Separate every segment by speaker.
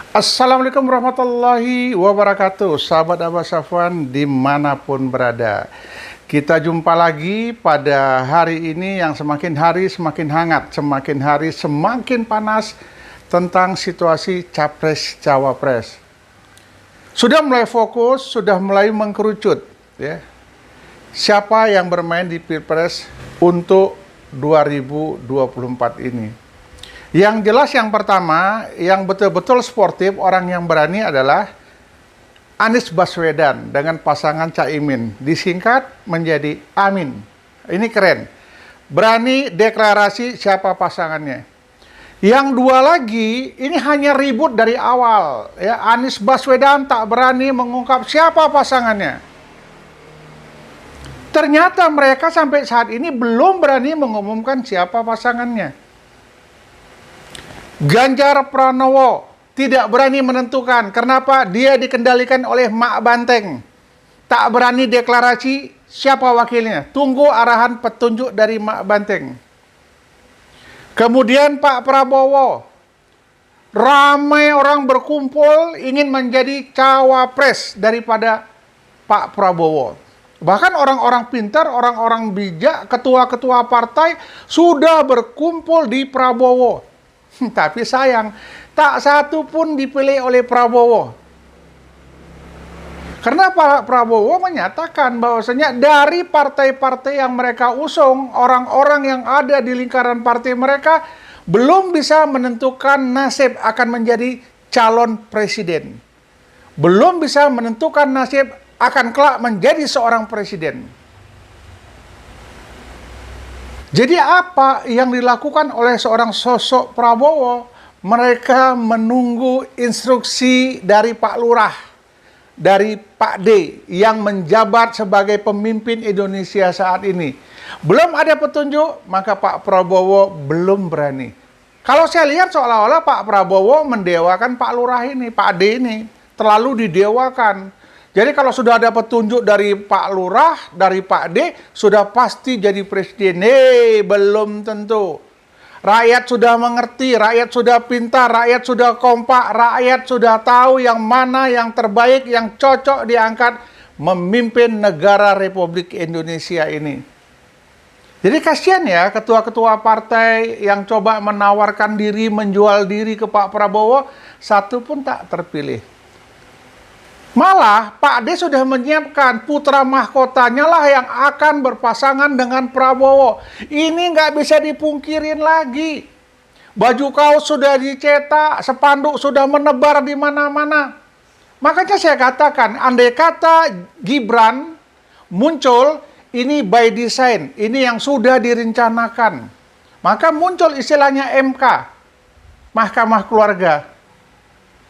Speaker 1: Assalamualaikum warahmatullahi wabarakatuh, sahabat Abah Safwan dimanapun berada. Kita jumpa lagi pada hari ini yang semakin hari semakin hangat, semakin hari semakin panas tentang situasi Capres-Cawapres. Sudah mulai fokus, sudah mulai mengkerucut, ya. Siapa yang bermain di Pilpres untuk 2024 ini? Yang jelas yang pertama, yang betul-betul sportif, orang yang berani adalah Anies Baswedan dengan pasangan Caimin. Disingkat menjadi Amin. Ini keren. Berani deklarasi siapa pasangannya. Yang dua lagi, ini hanya ribut dari awal. Ya, Anies Baswedan tak berani mengungkap siapa pasangannya. Ternyata mereka sampai saat ini belum berani mengumumkan siapa pasangannya. Ganjar Pranowo tidak berani menentukan. Kenapa? Dia dikendalikan oleh Mak Banteng. Tak berani deklarasi siapa wakilnya. Tunggu arahan petunjuk dari Mak Banteng. Kemudian Pak Prabowo. Ramai orang berkumpul ingin menjadi cawapres daripada Pak Prabowo. Bahkan orang-orang pintar, orang-orang bijak, ketua-ketua partai sudah berkumpul di Prabowo. Tapi sayang, tak satu pun dipilih oleh Prabowo. Karena Pak Prabowo menyatakan bahwasanya dari partai-partai yang mereka usung, orang-orang yang ada di lingkaran partai mereka belum bisa menentukan nasib akan menjadi calon presiden. Belum bisa menentukan nasib akan kelak menjadi seorang presiden. Jadi apa yang dilakukan oleh seorang sosok Prabowo? Mereka menunggu instruksi dari Pak Lurah, dari Pak D yang menjabat sebagai pemimpin Indonesia saat ini. Belum ada petunjuk, maka Pak Prabowo belum berani. Kalau saya lihat seolah-olah Pak Prabowo mendewakan Pak Lurah ini, Pak D ini, terlalu didewakan. Jadi kalau sudah ada petunjuk dari Pak Lurah, dari Pak D, sudah pasti jadi presiden. Belum tentu. Rakyat sudah mengerti, rakyat sudah pintar, rakyat sudah kompak, rakyat sudah tahu yang mana yang terbaik, yang cocok diangkat memimpin negara Republik Indonesia ini. Jadi kasihan ya ketua-ketua partai yang coba menawarkan diri, menjual diri ke Pak Prabowo, satu pun tak terpilih. Malah Pak D sudah menyiapkan putra mahkotanya lah yang akan berpasangan dengan Prabowo. Ini nggak bisa dipungkirin lagi. Baju kaos sudah dicetak, spanduk sudah menebar di mana-mana. Makanya saya katakan, andai kata Gibran muncul, ini by design, ini yang sudah direncanakan. Maka muncul istilahnya MK, Mahkamah Keluarga,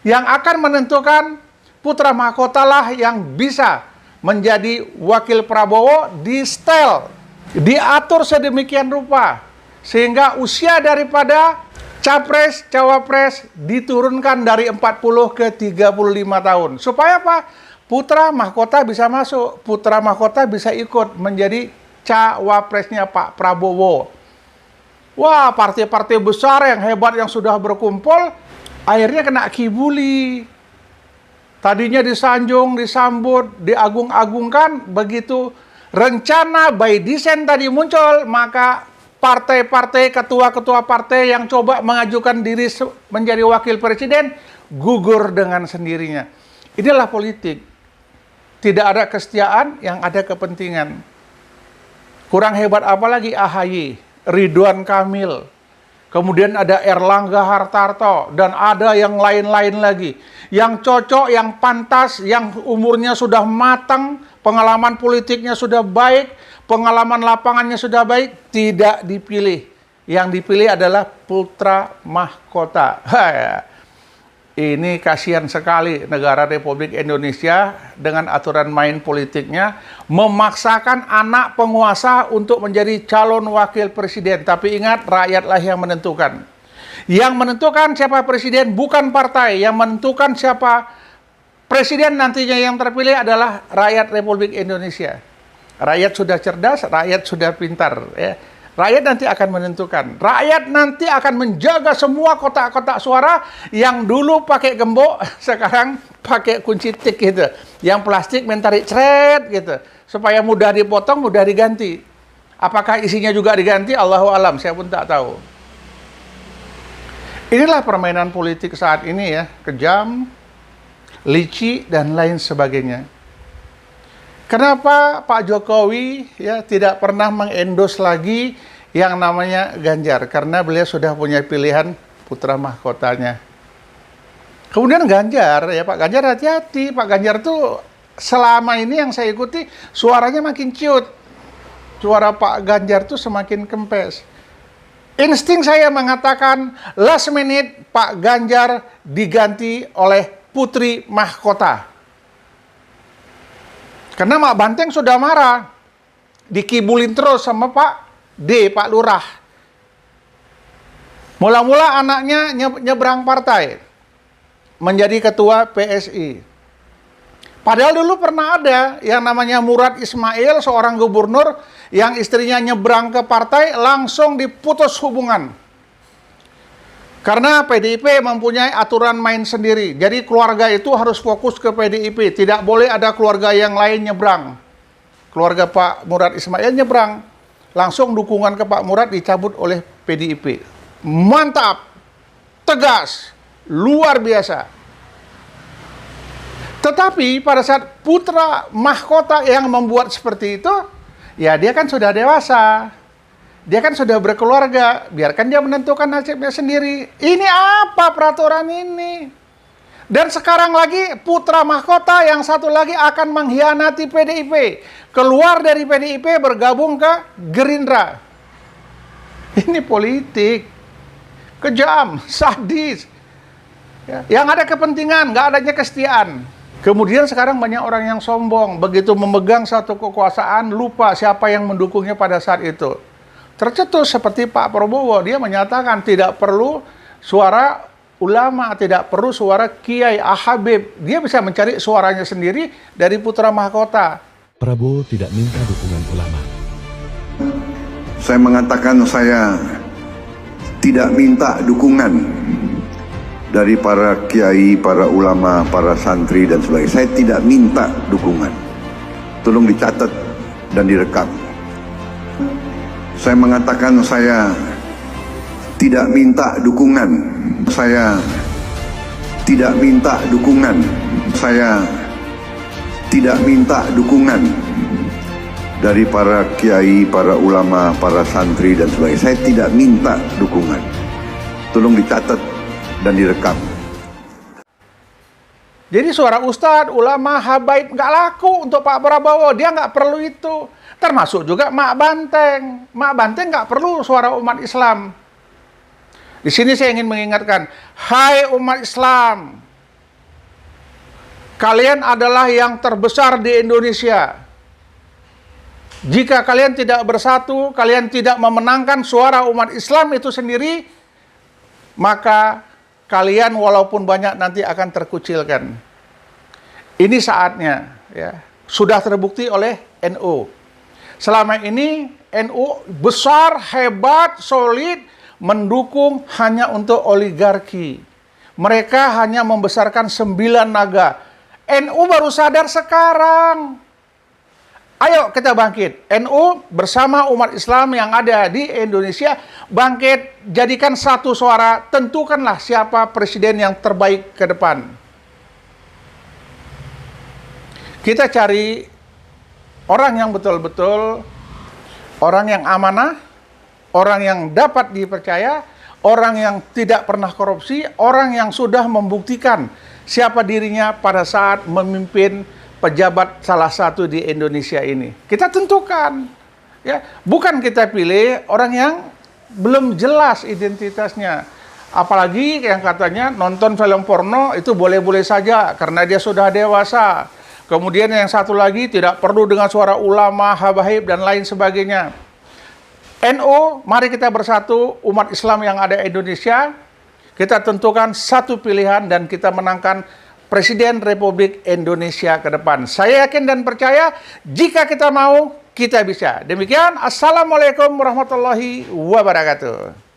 Speaker 1: yang akan menentukan putra mahkota lah yang bisa menjadi wakil Prabowo di style, diatur sedemikian rupa, sehingga usia daripada Capres, Cawapres diturunkan dari 40 ke 35 tahun. Supaya apa? Putra mahkota bisa masuk, putra mahkota bisa ikut menjadi Cawapresnya Pak Prabowo. Wah, partai-partai besar yang hebat yang sudah berkumpul, akhirnya kena kibuli. Tadinya disanjung, disambut, diagung-agungkan, begitu rencana by design tadi muncul, maka partai-partai, ketua-ketua partai yang coba mengajukan diri menjadi wakil presiden, gugur dengan sendirinya. Inilah politik. Tidak ada kesetiaan, yang ada kepentingan. Kurang hebat apalagi AHY, Ridwan Kamil, kemudian ada Erlangga Hartarto, dan ada yang lain-lain lagi. Yang cocok, yang pantas, yang umurnya sudah matang, pengalaman politiknya sudah baik, pengalaman lapangannya sudah baik, tidak dipilih. Yang dipilih adalah putra mahkota. Ini kasihan sekali negara Republik Indonesia dengan aturan main politiknya, memaksakan anak penguasa untuk menjadi calon wakil presiden. Tapi ingat, rakyatlah yang menentukan. Yang menentukan siapa presiden bukan partai, yang menentukan siapa presiden nantinya yang terpilih adalah rakyat Republik Indonesia. Rakyat sudah cerdas, rakyat sudah pintar. Ya. Rakyat nanti akan menentukan. Rakyat nanti akan menjaga semua kotak-kotak suara yang dulu pakai gembok, sekarang pakai kunci tik gitu. Yang plastik mentarik cret gitu. Supaya mudah dipotong, mudah diganti. Apakah isinya juga diganti? Allahu alam, saya pun tak tahu. Inilah permainan politik saat ini ya, kejam, licik, dan lain sebagainya. Kenapa Pak Jokowi ya tidak pernah mengendos lagi yang namanya Ganjar? Karena beliau sudah punya pilihan putra mahkotanya. Kemudian Ganjar, ya Pak Ganjar hati-hati. Pak Ganjar tuh selama ini yang saya ikuti suaranya makin ciut. Suara Pak Ganjar tuh semakin kempes. Insting saya mengatakan last minute Pak Ganjar diganti oleh putri mahkota. Karena Mak Banteng sudah marah. Dikibulin terus sama Pak D, Pak Lurah. Mula-mula anaknya nyebrang partai. Menjadi ketua PSI. Padahal dulu pernah ada yang namanya Murad Ismail, seorang gubernur, yang istrinya nyebrang ke partai, langsung diputus hubungan. Karena PDIP mempunyai aturan main sendiri. Jadi keluarga itu harus fokus ke PDIP. Tidak boleh ada keluarga yang lain nyebrang. Keluarga Pak Murad Ismail nyebrang. Langsung dukungan ke Pak Murad dicabut oleh PDIP. Mantap. Tegas. Luar biasa. Tetapi pada saat putra mahkota yang membuat seperti itu, ya dia kan sudah dewasa. Dia kan sudah berkeluarga, biarkan dia menentukan nasibnya sendiri. Ini apa peraturan ini? Dan sekarang lagi putra mahkota yang satu lagi akan mengkhianati PDIP. Keluar dari PDIP bergabung ke Gerindra. Ini politik. Kejam, sadis. Ya, yang ada kepentingan, nggak adanya kesetiaan. Kemudian sekarang banyak orang yang sombong. Begitu memegang satu kekuasaan, lupa siapa yang mendukungnya pada saat itu. Tercetus seperti Pak Prabowo, dia menyatakan tidak perlu suara ulama, tidak perlu suara Kiai Habib. Dia bisa mencari suaranya sendiri dari putra mahkota.
Speaker 2: Prabowo tidak minta dukungan ulama.
Speaker 3: Saya mengatakan saya tidak minta dukungan dari para kiai, para ulama, para santri dan sebagainya. Saya tidak minta dukungan. Tolong dicatat dan direkam. Saya mengatakan saya tidak minta dukungan. Saya tidak minta dukungan. Saya tidak minta dukungan dari para kiai, para ulama, para santri dan sebagainya. Saya tidak minta dukungan. Tolong dicatat dan direkam.
Speaker 1: Jadi suara ustadz, ulama, habaib nggak laku untuk Pak Prabowo. Dia nggak perlu itu. Termasuk juga Mak Banteng. Mak Banteng nggak perlu suara umat Islam. Di sini saya ingin mengingatkan, hai umat Islam, kalian adalah yang terbesar di Indonesia. Jika kalian tidak bersatu, kalian tidak memenangkan suara umat Islam itu sendiri, maka kalian walaupun banyak nanti akan terkucilkan. Ini saatnya, ya. Sudah terbukti oleh NU. Selama ini NU besar, hebat, solid, mendukung hanya untuk oligarki. Mereka hanya membesarkan 9 naga. NU baru sadar sekarang. Ayo kita bangkit. NU bersama umat Islam yang ada di Indonesia, bangkit, jadikan satu suara, tentukanlah siapa presiden yang terbaik ke depan. Kita cari orang yang betul-betul, orang yang amanah, orang yang dapat dipercaya, orang yang tidak pernah korupsi, orang yang sudah membuktikan siapa dirinya pada saat memimpin pejabat salah satu di Indonesia ini. Kita tentukan, ya, bukan kita pilih orang yang belum jelas identitasnya. Apalagi yang katanya nonton film porno itu boleh-boleh saja karena dia sudah dewasa. Kemudian yang satu lagi tidak perlu dengan suara ulama, habaib, dan lain sebagainya. NU, mari kita bersatu, umat Islam yang ada di Indonesia, kita tentukan satu pilihan dan kita menangkan Presiden Republik Indonesia ke depan. Saya yakin dan percaya, jika kita mau, kita bisa. Demikian, Assalamualaikum warahmatullahi wabarakatuh.